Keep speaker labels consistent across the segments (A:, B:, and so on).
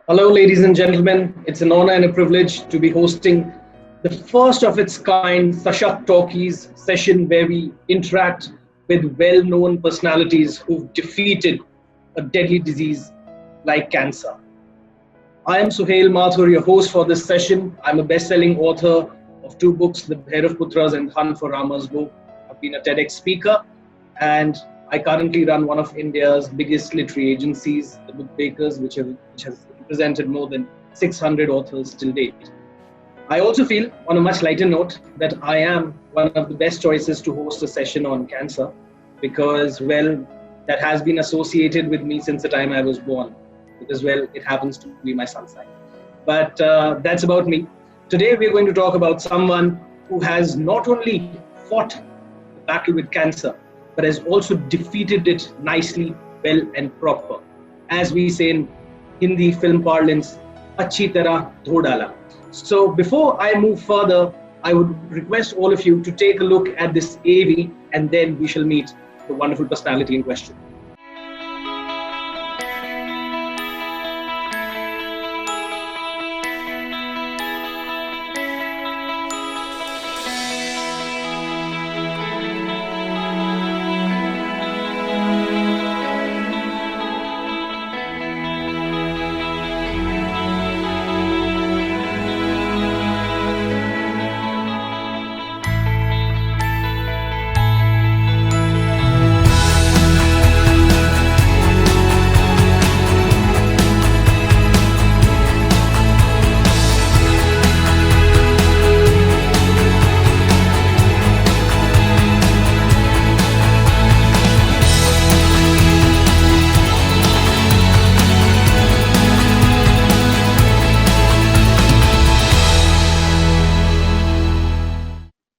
A: Hello, ladies and gentlemen. It's an honor and a privilege to be hosting the first of its kind Sashakt Talkies session where we interact with well known personalities who've defeated a deadly disease like cancer. I am Suhail Mathur, your host for this session. I'm a best selling author of two books, The BHAIRAV Putras and Hunt for Rama's Bow. I've been a TEDx speaker, and I currently run one of India's biggest literary agencies, the Book Bakers, which has represented more than 600 authors till date. I also feel, on a much lighter note, that I am one of the best choices to host a session on cancer because, well, that has been associated with me since the time I was born. Because, well, it happens to be my son's sign. But that's about me. Today, we're going to talk about someone who has not only fought the battle with cancer, but has also defeated it nicely, well, and proper. As we say in Hindi film parlance, achhi tarah dho dala. So before I move further, I would request all of you to take a look at this AV and then we shall meet the wonderful personality in question.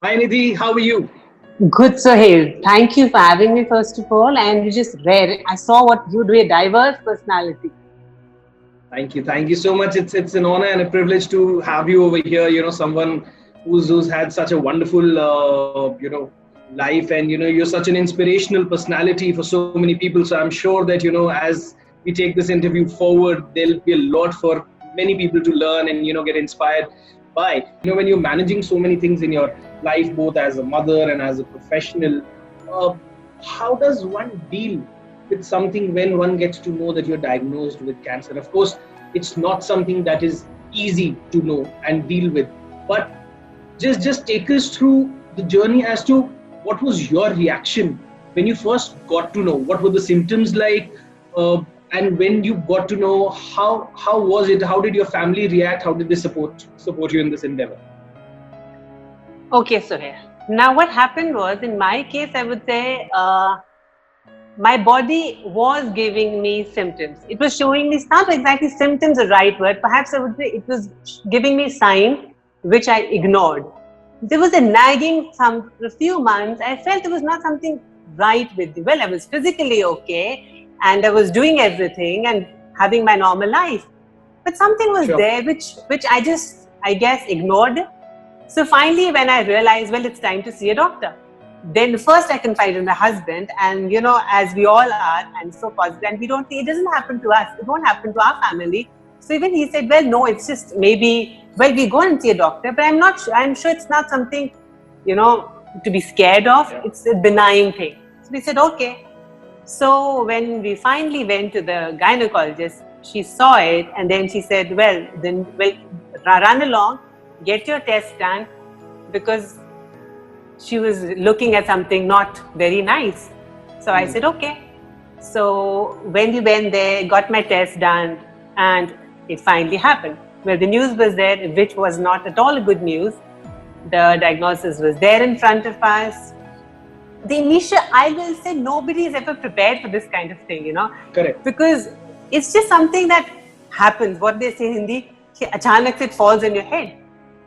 A: Hi Nidhi, how are you?
B: Good, Suhail. Thank you for having me, first of all. And you just rare. I saw what you do, a diverse personality.
A: Thank you so much. It's an honor and a privilege to have you over here. Someone who's had such a wonderful life, and you're such an inspirational personality for so many people. So I'm sure that as we take this interview forward, there'll be a lot for many people to learn and get inspired by. When you're managing so many things in your life, both as a mother and as a professional, uh, how does one deal with something when one gets to know that you're diagnosed with cancer? Of course, it's not something that is easy to know and deal with, but just take us through the journey as to what was your reaction when you first got to know. What were the symptoms like, and when you got to know, how was it? How did your family react? How did they support you in this endeavor?
B: Okay, Suhail. Now, what happened was, in my case, I would say my body was giving me symptoms. It was showing me, it's not exactly symptoms, the right word. Perhaps I would say it was giving me signs which I ignored. There was a nagging for a few months. I felt there was not something right with me. Well, I was physically okay and I was doing everything and having my normal life. But something was
A: Sure.
B: there which I guess, ignored. So finally, when I realized, well, it's time to see a doctor. Then first I confided in my husband, and as we all are, I'm so positive, and we don't think it doesn't happen to us. It won't happen to our family. So even he said, well, no, it's just maybe, well, we go and see a doctor, but I'm not sure. I'm sure it's not something, to be scared of.
A: Yeah.
B: It's a benign thing. So we said, okay. So when we finally went to the gynecologist, she saw it, and then she said, well, run along, get your test done, because she was looking at something not very nice. So I said, okay. So when we went there, got my test done, and it finally happened. Well, the news was there, which was not at all good news. The diagnosis was there in front of us. The initial, I will say, nobody is ever prepared for this kind of thing,
A: Correct.
B: because it's just something that happens. What they say in Hindi, कि अचानक से it falls on your head.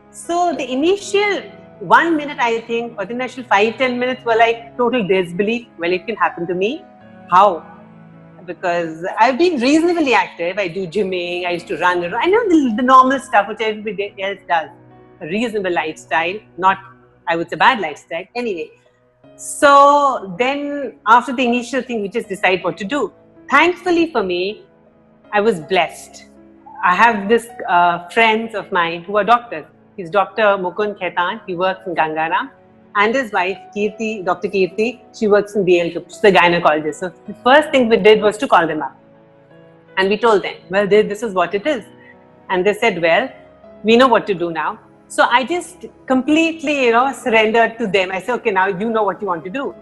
B: So the initial 1 minute, I think, or the initial 5-10 minutes were like total disbelief. Well, it can happen to me. How? Because I've been reasonably active. I do gymming. I used to run around. I know the normal stuff which everybody else does. A reasonable lifestyle, not, I would say, bad lifestyle. Anyway, so then after the initial thing, we just decide what to do. Thankfully for me, I was blessed. I have this friends of mine who are doctors. He's Dr. Mukund Khaitan. He works in Gangaram. And his wife, Kirti, Dr. Kirti, she works in BL. She's the gynecologist. So the first thing we did was to call them up. And we told them, well, this is what it is. And they said, well, we know what to do now. So I just completely, surrendered to them. I said, okay, now you know what you want to do.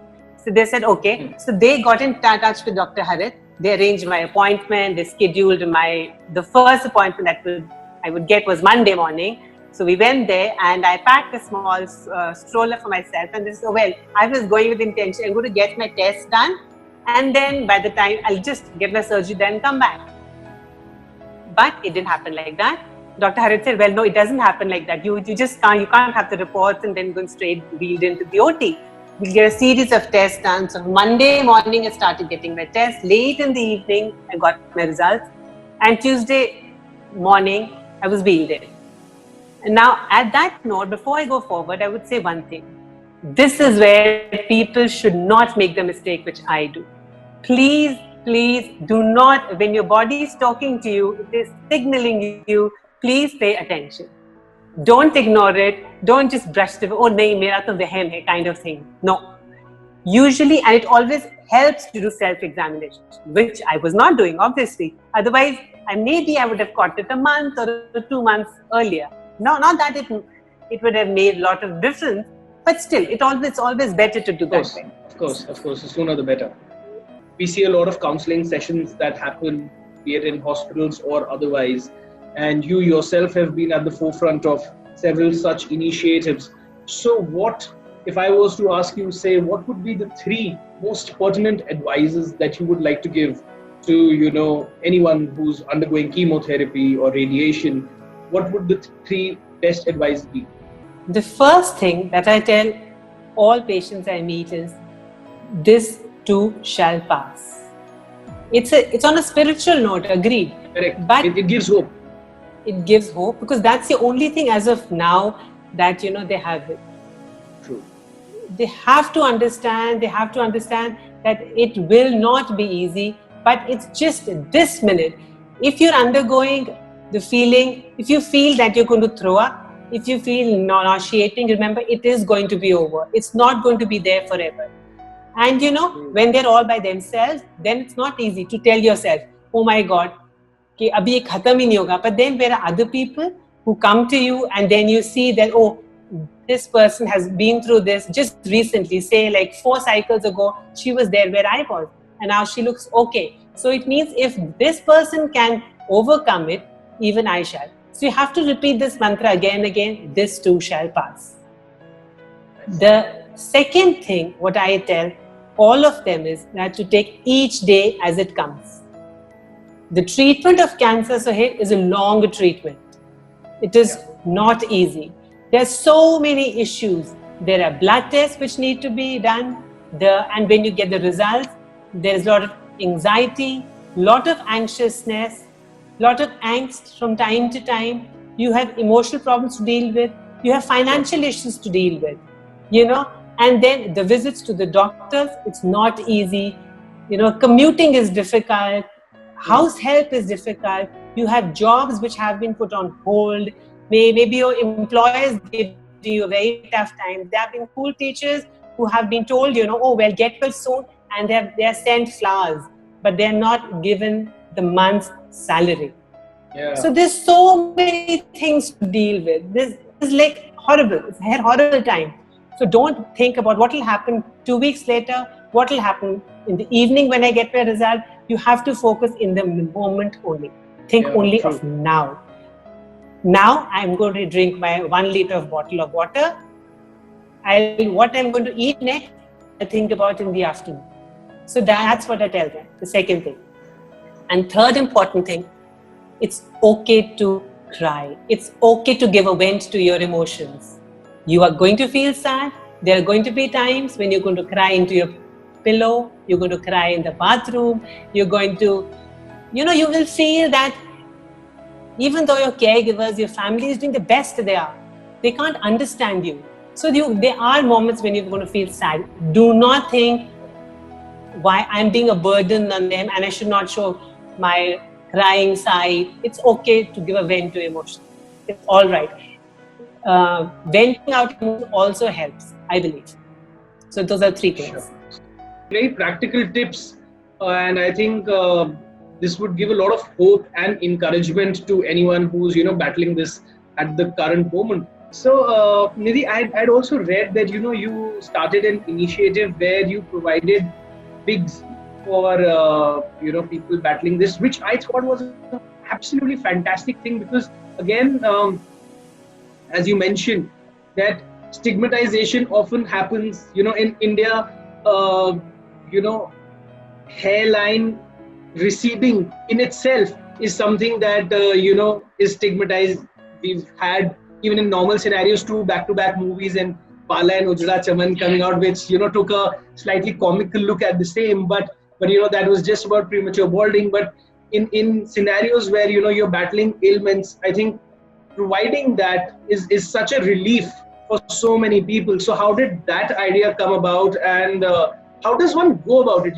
B: So they said, okay. So they got in touch with Dr. Harit. They arranged my appointment. They scheduled the first appointment that I would get was Monday morning. So we went there and I packed a small stroller for myself. And this, I was going with intention. I'm going to get my test done. And then by the time I'll just get my surgery done and come back. But it didn't happen like that. Dr. Harit said, well, no, it doesn't happen like that. You just can't, you can't have the reports and then go straight wheeled into the OT. We'll get a series of tests done. So Monday morning, I started getting my tests. Late in the evening, I got my results. And Tuesday morning, I was wheeled in. And now, at that note, before I go forward, I would say one thing. This is where people should not make the mistake which I do. Please, please do not, when your body is talking to you, it is signaling you, please pay attention. Don't ignore it. Don't just brush it. Oh, nahi, mera to vehem hai, kind of thing. No. Usually, and it always helps to do self-examination, which I was not doing, obviously. Otherwise, maybe I would have caught it a month or 2 months earlier. No, not that it would have made a lot of difference, but still, it's always better to do that.
A: Of course, the sooner the better. We see a lot of counseling sessions that happen, be it in hospitals or otherwise, and you yourself have been at the forefront of several such initiatives. So what, if I was to ask you, say, what would be the 3 most pertinent advices that you would like to give to, anyone who's undergoing chemotherapy or radiation? What would the 3 best advice be?
B: The first thing that I tell all patients I meet is, this too shall pass. It's on a spiritual note, agreed.
A: Correct.
B: But
A: it gives hope.
B: It gives hope because that's the only thing as of now that, they have it.
A: True.
B: They have to understand that it will not be easy, but it's just this minute. If you're undergoing the feeling, if you feel that you're going to throw up, if you feel nauseating, remember, it is going to be over. It's not going to be there forever. And when they're all by themselves, then it's not easy to tell yourself, oh my God, कि अभी ये खत्म ही नहीं होगा. But then there are other people who come to you and then you see that, oh, this person has been through this just recently, say like 4 cycles ago, she was there where I was and now she looks okay. So it means if this person can overcome it, even I shall. So you have to repeat this mantra again and again, this too shall pass. The second thing, what I tell all of them is that to take each day as it comes. The treatment of cancer, Suhail, is a long treatment. It is not easy. There are so many issues. There are blood tests which need to be done. And when you get the results, there is a lot of anxiety, lot of anxiousness, lot of angst from time to time. You have emotional problems to deal with. You have financial issues to deal with, And then the visits to the doctors, it's not easy. Commuting is difficult. House help is difficult. You have jobs which have been put on hold. Maybe your employers give you a very tough time. There have been school teachers who have been told, get well soon, and they are sent flowers, but they are not given the month's salary.
A: Yeah.
B: So there's so many things to deal with. This is like horrible. It's a horrible time. So don't think about what will happen 2 weeks later, what will happen in the evening when I get my result. You have to focus in the moment only. Think only of now. Now I'm going to drink my 1 liter bottle of water. What I'm going to eat next, I think about in the afternoon. So that's what I tell them, the second thing. And third important thing, it's okay to cry. It's okay to give a vent to your emotions. You are going to feel sad. There are going to be times when you're going to cry into your pillow. You're going to cry in the bathroom. You're going to, you will feel that even though your caregivers, your family is doing the best they are, they can't understand you. So there are moments when you're going to feel sad. Do not think why I'm being a burden on them and I should not show my crying side. It's okay to give a vent to emotion. It's all right. Venting out emotion also helps, I believe. So those are three things.
A: Sure. Very practical tips, and I think this would give a lot of hope and encouragement to anyone who's battling this at the current moment. So Nidhi, I'd also read that you started an initiative where you provided wigs for people battling this, which I thought was an absolutely fantastic thing, because again, as you mentioned, that stigmatization often happens in India. Hairline receding in itself is something that is stigmatized. We've had, even in normal scenarios, two back-to-back movies, and Pala and Ujra Chaman coming out, which took a slightly comical look at the same, but that was just about premature balding. But in scenarios where you're battling ailments, I think providing that is such a relief for so many people. So how did that idea come about, and how does one go about it?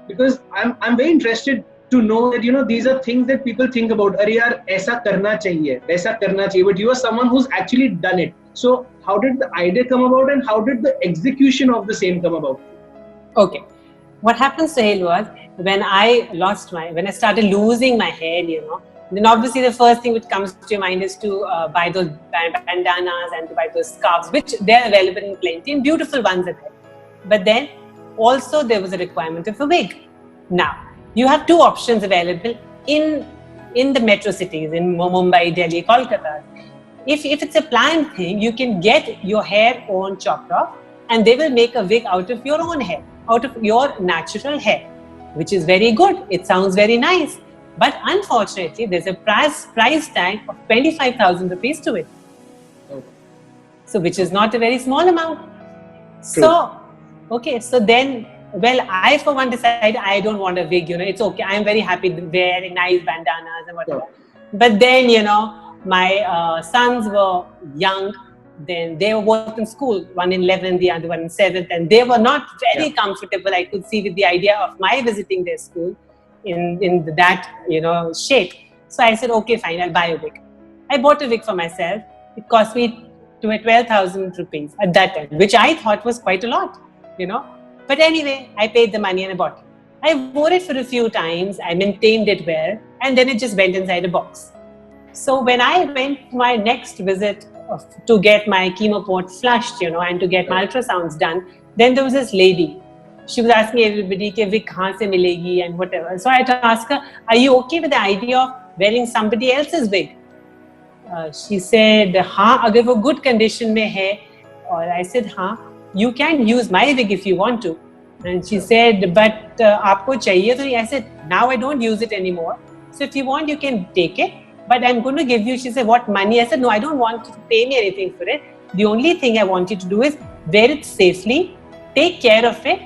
A: Because I'm very interested to know that these are things that people think about. Arey yaar, aisa karna chahiye, waisa karna chahiye. But you are someone who's actually done it. So how did the idea come about, and how did the execution of the same come about?
B: Okay. What happened, Suhail, was when I started losing my hair, then obviously the first thing which comes to your mind is to buy those bandanas and to buy those scarves, which they're available in plenty, and beautiful ones are there. But then also there was a requirement of a wig. Now, you have two options available in the metro cities, in Mumbai, Delhi, Kolkata. If it's a planned thing, you can get your hair on chopped off, and they will make a wig out of your own hair, out of your natural hair, which is very good. It sounds very nice. But unfortunately, there's a price tag of 25,000 rupees to it.
A: Okay.
B: So, which is not a very small amount.
A: True.
B: So, okay, so then, I for one decided I don't want a wig, it's okay. I'm very happy wearing nice bandanas and whatever.
A: Sure.
B: But then, my sons were young. Then they were both in school, one in 11th, the other one in 7th, and they were not very comfortable, I could see, with the idea of my visiting their school in that shape. So I said, okay, fine, I'll buy a wig. I bought a wig for myself. It cost me 12,000 rupees at that time, which I thought was quite a lot, But anyway, I paid the money and I bought it. I wore it for a few times. I maintained it well, and then it just went inside a box. So when I went to my next visit to get my chemo port flushed, and to get my ultrasounds done, then there was this lady. She was asking everybody, "Ke wig kahan se milegi?" and whatever. So I had to ask her, "Are you okay with the idea of wearing somebody else's wig?" She said, "Haan, agar wo good condition mein hai." Or I said, "Haan, you can use my wig if you want to." And she said, "But aapko chahiye to nahi?" I said, "Now I don't use it anymore. So if you want, you can take it. But I'm going to give you," she said, "what, money?" I said, "No, I don't want you to pay me anything for it. The only thing I want you to do is wear it safely, take care of it,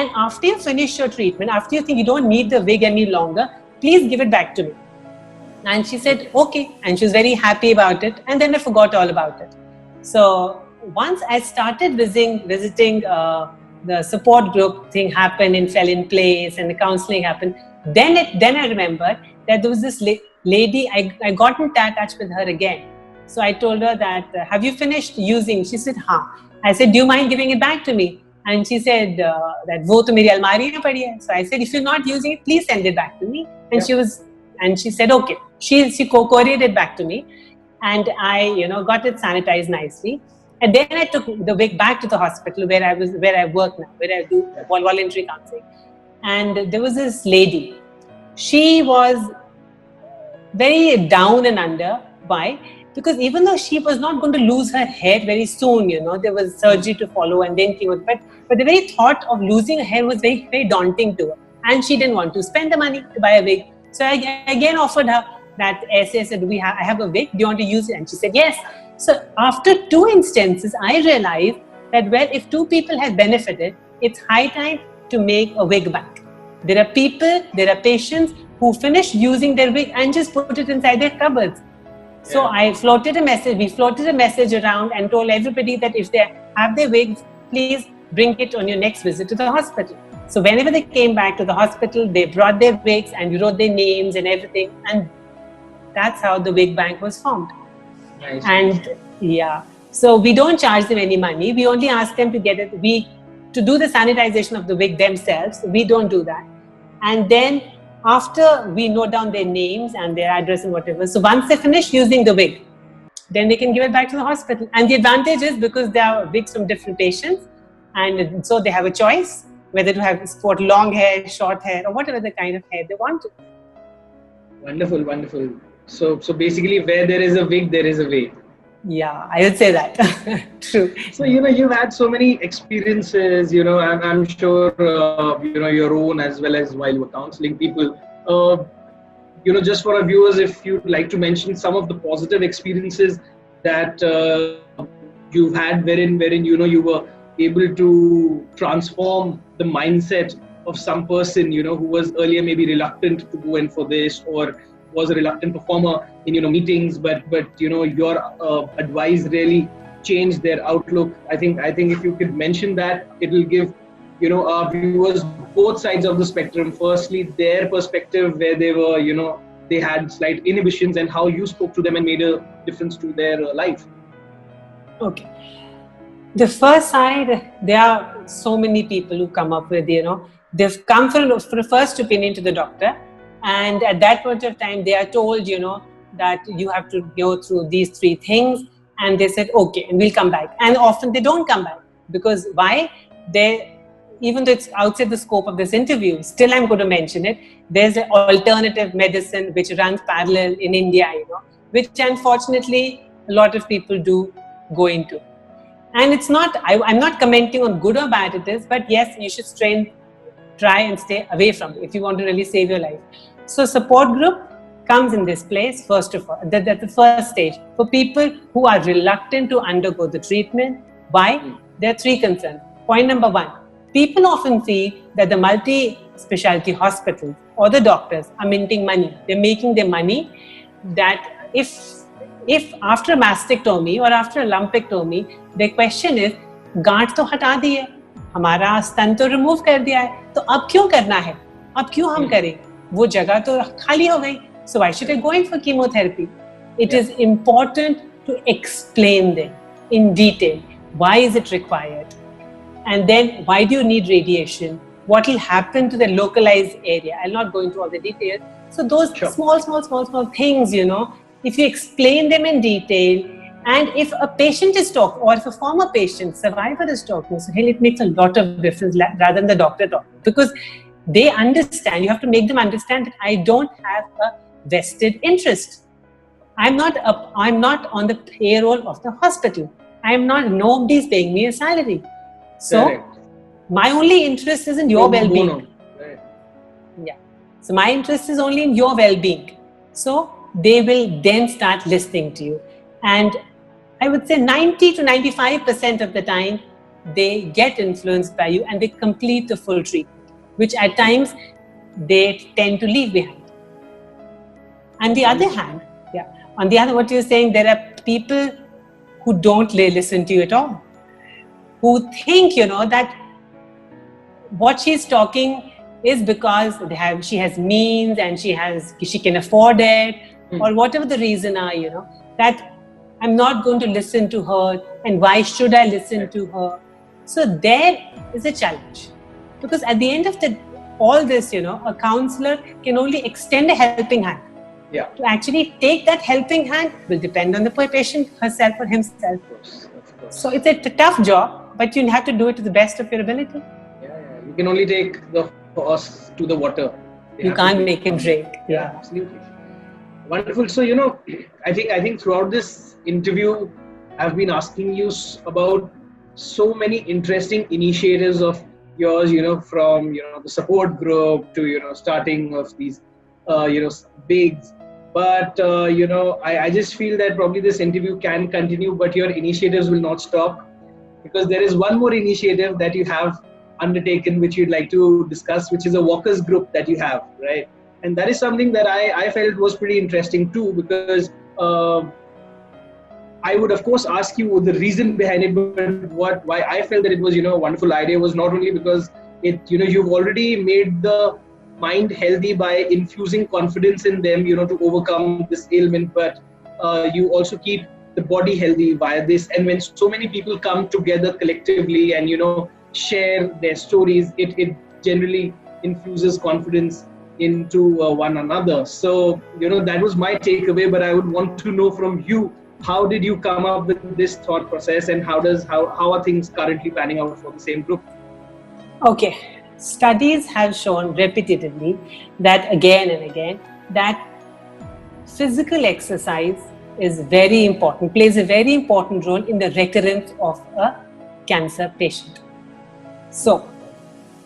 B: and after you finish your treatment, after you think you don't need the wig any longer, please give it back to me." And she said, "Okay." And she was very happy about it. And then I forgot all about it. So once I started visiting the support group thing happened and fell in place, and the counseling happened, then I remembered that there was this lady. I got in touch with her again. So I told her that, "Have you finished using?" She said, "Haan." I said, "Do you mind giving it back to me?" And she said that wo to meri almari mein padi hai. So I said, "If you're not using it, please send it back to me." And she said, "Okay." She couriered it back to me, and I got it sanitized nicely. And then I took the wig back to the hospital where I work now, where I do voluntary counseling. And there was this lady. She was very down and under. Why? Because even though she was not going to lose her hair very soon, there was surgery to follow and then chemo. But the very thought of losing her hair was very, very daunting to her. And she didn't want to spend the money to buy a wig. So I again offered her that, I said, I have a wig, do you want to use it? And she said, yes. So after 2 instances, I realized that, well, if 2 people have benefited, it's high time to make a wig bank. There are patients who finish using their wig and just put it inside their cupboards. So we floated a message around and told everybody that if they have their wigs, please bring it on your next visit to the hospital. So whenever they came back to the hospital, they brought their wigs and we wrote their names and everything. And that's how the wig bank was formed.
A: Nice.
B: And yeah, so we don't charge them any money. We only ask them to get it. To do the sanitization of the wig themselves. We don't do that. And then after we note down their names and their address and whatever, so once they finish using the wig, then they can give it back to the hospital. And the advantage is because there are wigs from different patients, and so they have a choice whether to sport long hair, short hair, or whatever the kind of hair they want.
A: Wonderful, wonderful. So basically, where there is a wig, there is a way.
B: Yeah, I would say that. True.
A: So, you've had so many experiences, I'm sure, your own as well as while you were counseling people. Just for our viewers, if you'd like to mention some of the positive experiences that you've had wherein, you were able to transform the mindset of some person, who was earlier maybe reluctant to go in for this or was a reluctant performer in, meetings, but your advice really changed their outlook. I think if you could mention that, it will give, our viewers both sides of the spectrum. Firstly, their perspective where they were, they had slight inhibitions and how you spoke to them and made a difference to their life.
B: Okay. The first side, there are so many people who come up with, they've come for a first opinion to the doctor. And at that point of time, they are told, that you have to go through these 3 things. And they said, okay, and we'll come back. And often they don't come back. Because why? Even though it's outside the scope of this interview, still I'm going to mention it. There's an alternative medicine which runs parallel in India, which unfortunately a lot of people do go into. And it's not, I'm not commenting on good or bad it is, but yes, you should try and stay away from it if you want to really save your life. So support group comes in this place, first of all, that's the first stage. For people who are reluctant to undergo the treatment, why? There are 3 concerns. Point number 1, people often feel that the multi-specialty hospitals or the doctors are minting money. They're making their money that if after a mastectomy or after a lumpectomy, the question is, गांठ तो हटा दी है, हमारा स्तन तो remove कर दिया है, तो अब क्यों करना है? अब क्यों हम करें? वो जगह तो खाली हो गई. So why should I go in for chemotherapy? It is important to explain them in detail. Why is it required? And then why do you need radiation? What will happen to the localized area? I'll not go into all the details. So those small things, if you explain them in detail, and if a patient is talking, or if a former patient, survivor is talking, so it makes a lot of difference rather than the doctor talking. Because they understand, you have to make them understand that I don't have a vested interest. I'm not on the payroll of the hospital. Nobody's paying me a salary. So
A: Correct.
B: My only interest is in your well-being.
A: Right.
B: Yeah. So my interest is only in your well-being. So they will then start listening to you. And I would say 90 to 95% of the time, they get influenced by you and they complete the full treatment, which at times they tend to leave behind. On the other hand, what you're saying, there are people who don't listen to you at all, who think, that what she's talking is because she has means and she can afford it, or whatever the reason are, that I'm not going to listen to her, and why should I listen to her? So there is a challenge, because at the end of all this, a counselor can only extend a helping hand.
A: Yeah.
B: To actually take that helping hand will depend on the patient herself or himself.
A: Of course.
B: So it's a tough job, but you have to do it to the best of your ability.
A: Yeah. You can only take the horse to the water.
B: You can't make him drink.
A: Yeah, absolutely. Wonderful. So, I think throughout this interview, I've been asking you about so many interesting initiatives of yours, from, the support group to, starting of these, bigs. But, I just feel that probably this interview can continue, but your initiatives will not stop, because there is one more initiative that you have undertaken, which you'd like to discuss, which is a walkers group that you have, right? And that is something that I felt was pretty interesting too, because I would of course ask you the reason behind it, but why I felt that it was, a wonderful idea was not only because You've already made the mind healthy by infusing confidence in them, to overcome this ailment, but you also keep the body healthy via this. And when so many people come together collectively and share their stories, it generally infuses confidence into one another. So that was my takeaway, but I would want to know from you, how did you come up with this thought process, and how are things currently panning out for the same group?
B: Okay, studies have shown repetitively that again and again that physical exercise is very important, plays a very important role in the recurrence of a cancer patient. So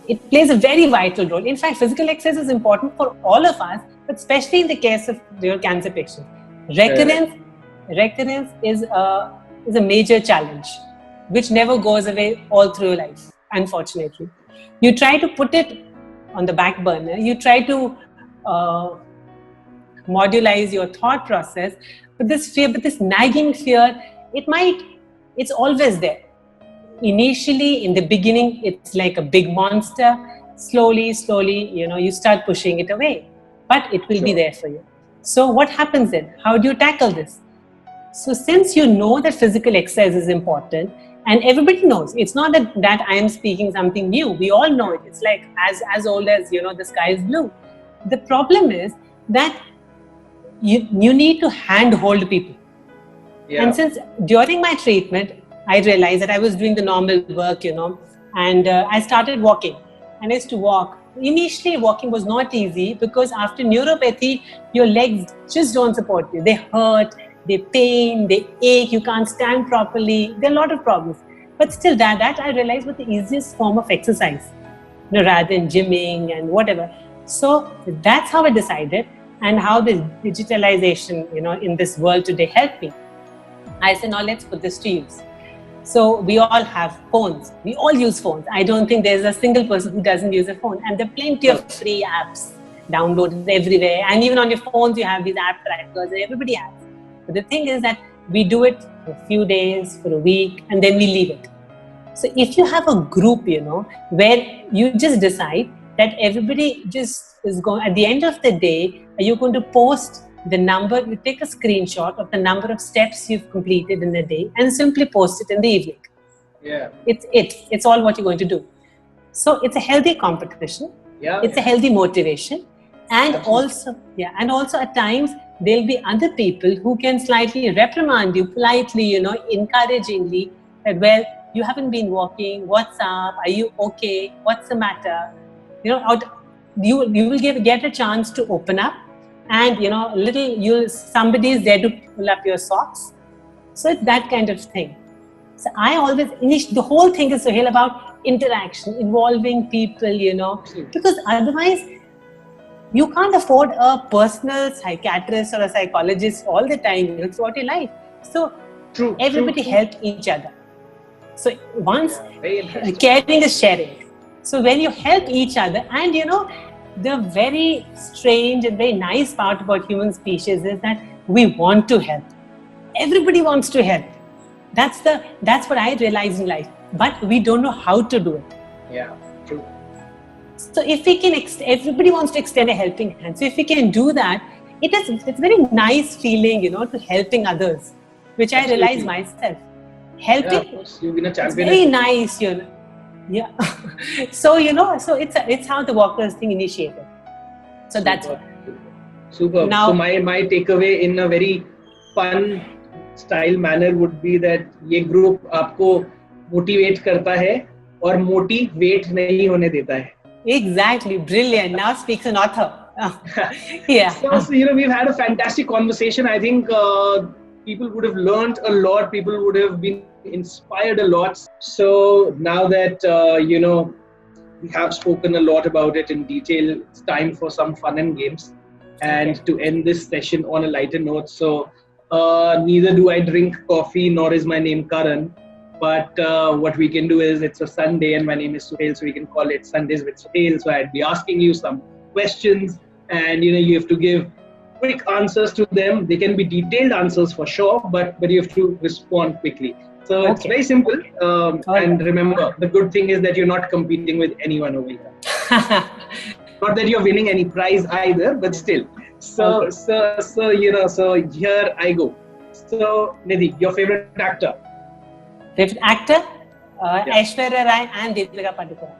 B: it plays a very vital role. In fact, physical exercise is important for all of us, but especially in the case of your cancer patient. Recurrence is a major challenge, which never goes away all through life, unfortunately. You try to put it on the back burner, you try to modulize your thought process, but this nagging fear, it's always there. Initially, in the beginning, it's like a big monster. Slowly, you start pushing it away, but it will be there for you. So what happens then? How do you tackle this? So since you know that physical exercise is important, and everybody knows, it's not that I am speaking something new. We all know it. It's like as old as, the sky is blue. The problem is that you need to handhold people. Yeah. And since during my treatment, I realized that I was doing the normal work, and I started walking. And I used to walk. Initially, walking was not easy because after neuropathy, your legs just don't support you. They hurt, they pain, they ache, you can't stand properly. There are a lot of problems. But still, that I realized was the easiest form of exercise, rather than gymming and whatever. So that's how I decided, and how the digitalization, in this world today helped me. I said, now let's put this to use. So we all have phones. We all use phones. I don't think there's a single person who doesn't use a phone. And there are plenty of free apps downloaded everywhere. And even on your phones, you have these app trackers and everybody has. But the thing is that we do it for a few days, for a week, and then we leave it. So if you have a group, where you just decide that everybody just is going, at the end of the day, you're going to post the number, you take a screenshot of the number of steps you've completed in a day and simply post it in the evening.
A: Yeah.
B: It's all what you're going to do. So it's a healthy competition. Yeah. It's a healthy motivation. And also at times there'll be other people who can slightly reprimand you politely, encouragingly, that, well, you haven't been walking, what's up, are you okay, what's the matter? You will get a chance to open up. And somebody is there to pull up your socks. So it's that kind of thing. So I always the whole thing is, Suhail, about interaction, involving people, because otherwise you can't afford a personal psychiatrist or a psychologist all the time throughout your life. So everybody help each other. So once caring is sharing. So when you help each other, and the very strange and very nice part about human species is that we want to help. Everybody wants to help. That's what I realized in life. But we don't know how to do it.
A: Yeah, true.
B: So if we can, everybody wants to extend a helping hand. So if we can do that, it's a very nice feeling, to helping others, which I realized myself. Helping,
A: yeah, of course. You've been a champion.
B: It's very nice, Yeah. So, so it's how the Walkers thing initiated. So that's what.
A: Super. Now, so my takeaway in a very fun style manner would be that ये group आपको motivate करता है और motivate नहीं होने देता है.
B: Exactly. Brilliant. Now speaks an author. Yeah.
A: So, we've had a fantastic conversation. I think people would have learned a lot. People would have been inspired a lot. So now that, we have spoken a lot about it in detail, it's time for some fun and games. And to end this session on a lighter note. So neither do I drink coffee, nor is my name Karan. But what we can do is, it's a Sunday and my name is Suhail, so we can call it Sundays with Suhail. So I'd be asking you some questions, and you have to give quick answers to them. They can be detailed answers for sure, but you have to respond quickly. So it's
B: Okay.
A: very simple.
B: All
A: And
B: right.
A: remember, the good thing is that you're not competing with anyone over here. Not that you're winning any prize either, but still.
B: Okay.
A: So here I go. So Nidhi, your favorite actor?
B: Favorite actor?
A: Yeah.
B: Aishwarya Rai and Deepika Padukone.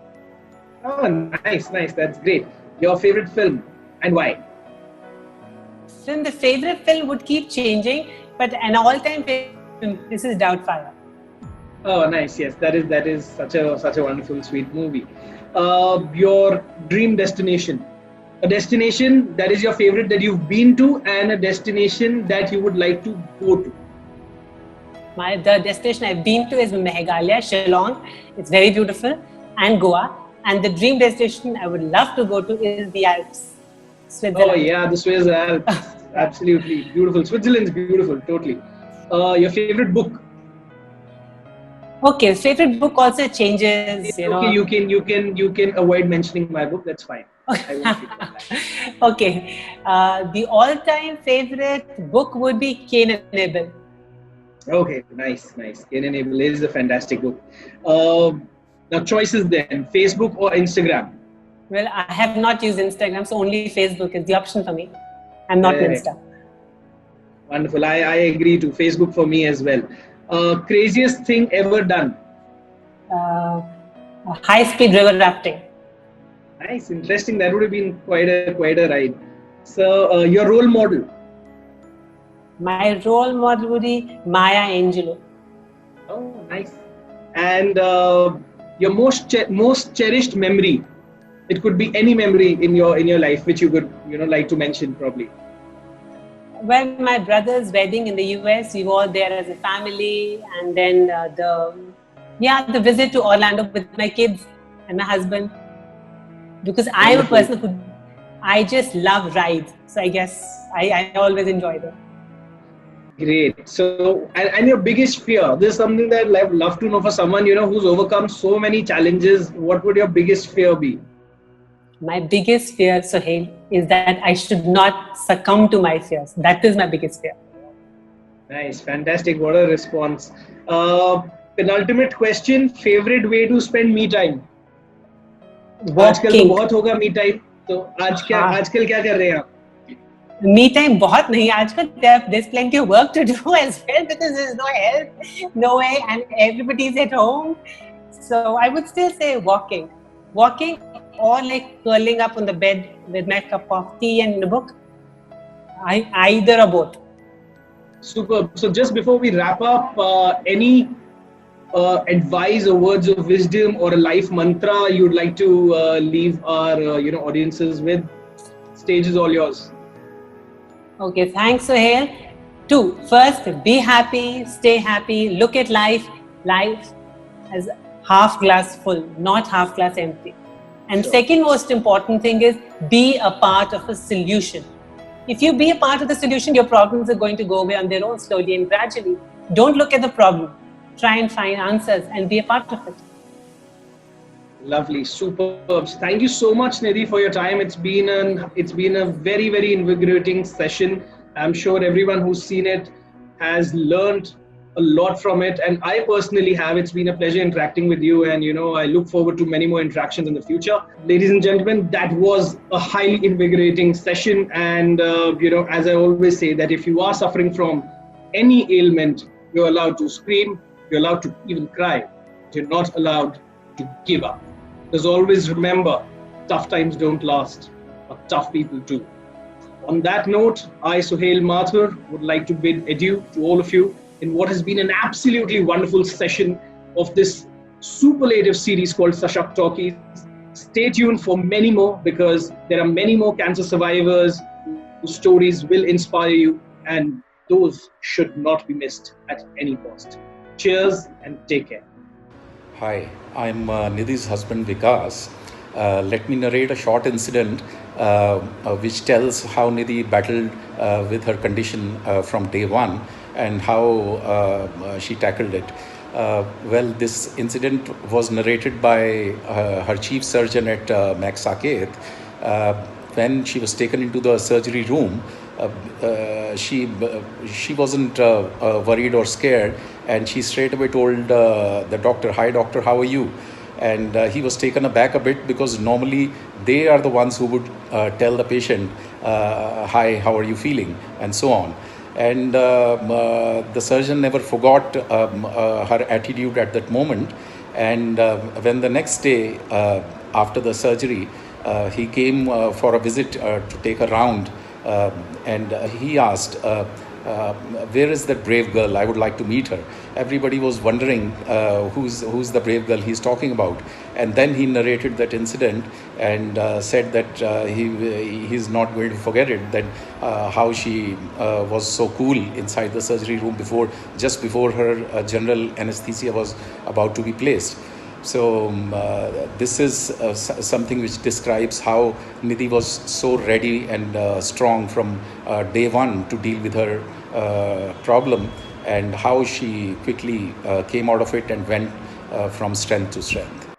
A: Oh, nice. That's great. Your favorite film and why?
B: Film, the favorite film would keep changing, but an all-time favorite film, this is Doubtfire.
A: Oh, nice. Yes, that is such a wonderful, sweet movie. Your dream destination, a destination that is your favorite that you've been to, and a destination that you would like to go to.
B: The destination I've been to is Meghalaya, Shillong. It's very beautiful, and Goa. And the dream destination I would love to go to is the Alps, Switzerland.
A: Oh yeah, the Swiss Alps, absolutely beautiful. Switzerland's beautiful, totally. Your favorite book?
B: Okay, favorite book also changes.
A: It's okay, you can avoid mentioning my book. That's fine. I won't feel that.
B: Okay, the all-time favorite book would be Cain and Abel.
A: Okay, nice. Cain and Abel is a fantastic book. Now choices then, Facebook or Instagram?
B: Well, I have not used Instagram, so only Facebook is the option for me. I'm not on Insta.
A: Wonderful. I agree to Facebook for me as well. Craziest thing ever done?
B: High-speed river rafting.
A: Nice, interesting. That would have been quite a ride. So your role model?
B: My role model would be Maya Angelou.
A: Oh, nice. And your most cherished memory? It could be any memory in your life which you could like to mention probably.
B: Well, my brother's wedding in the US, we were there as a family, and then the visit to Orlando with my kids and my husband. Because I am a person who I just love rides, so I guess I always enjoy them.
A: Great. So, and your biggest fear? This is something that I'd love to know for someone who's overcome so many challenges. What would your biggest fear be?
B: My biggest fear, Suhail, is that I should not succumb to my fears. That is my biggest fear.
A: Nice, fantastic. What a response. Penultimate question: favorite way to spend me time? आजकल तो बहुत होगा me time. तो आजकल क्या कर रहे हैं आप?
B: Me time बहुत नहीं. आजकल there's plenty of work to do as well because there's no help, no way, and everybody's at home. So I would still say walking, or like curling up on the bed with my cup of tea and a book. Either or both.
A: Superb. So just before we wrap up, any advice or words of wisdom or a life mantra you'd like to leave our audiences with? Stage is all yours.
B: Okay, thanks, Suhail. 2. First, be happy, stay happy, look at life as half glass full, not half glass empty. And
A: Sure.
B: Second most important thing is be a part of a solution. If you be a part of the solution, your problems are going to go away on their own slowly and gradually. Don't look at the problem. Try and find answers and be a part of it.
A: Lovely, superb. Thank you so much, Nidhi, for your time. It's been a very, very invigorating session. I'm sure everyone who's seen it has learned a lot from it, and I personally have. It's been a pleasure interacting with you, and I look forward to many more interactions in the future. Ladies and gentlemen, that was a highly invigorating session, and as I always say, that if you are suffering from any ailment, you're allowed to scream, you're allowed to even cry, but you're not allowed to give up. Because always remember, tough times don't last, but tough people do. On that note, I, Suhail Mathur, would like to bid adieu to all of you in what has been an absolutely wonderful session of this superlative series called Sashakt Talkies. Stay tuned for many more, because there are many more cancer survivors whose stories will inspire you, and those should not be missed at any cost. Cheers and take care.
C: Hi, I'm Nidhi's husband Vikas. Let me narrate a short incident which tells how Nidhi battled with her condition from day one and how she tackled it. Well, this incident was narrated by her chief surgeon at Max Saket. When she was taken into the surgery room, she wasn't worried or scared, and she straight away told the doctor, "Hi doctor, how are you?" And he was taken aback a bit, because normally they are the ones who would tell the patient, "Hi, how are you feeling?" and so on. And the surgeon never forgot her attitude at that moment. And when the next day after the surgery, he came for a visit to take a round, and he asked, "Where is that brave girl? I would like to meet her." Everybody was wondering who's the brave girl he's talking about. And then he narrated that incident, and said that he's not going to forget it, that how she was so cool inside the surgery room just before her general anesthesia was about to be placed. So this is something which describes how Nidhi was so ready and strong from day one to deal with her problem, and how she quickly came out of it and went from strength to strength.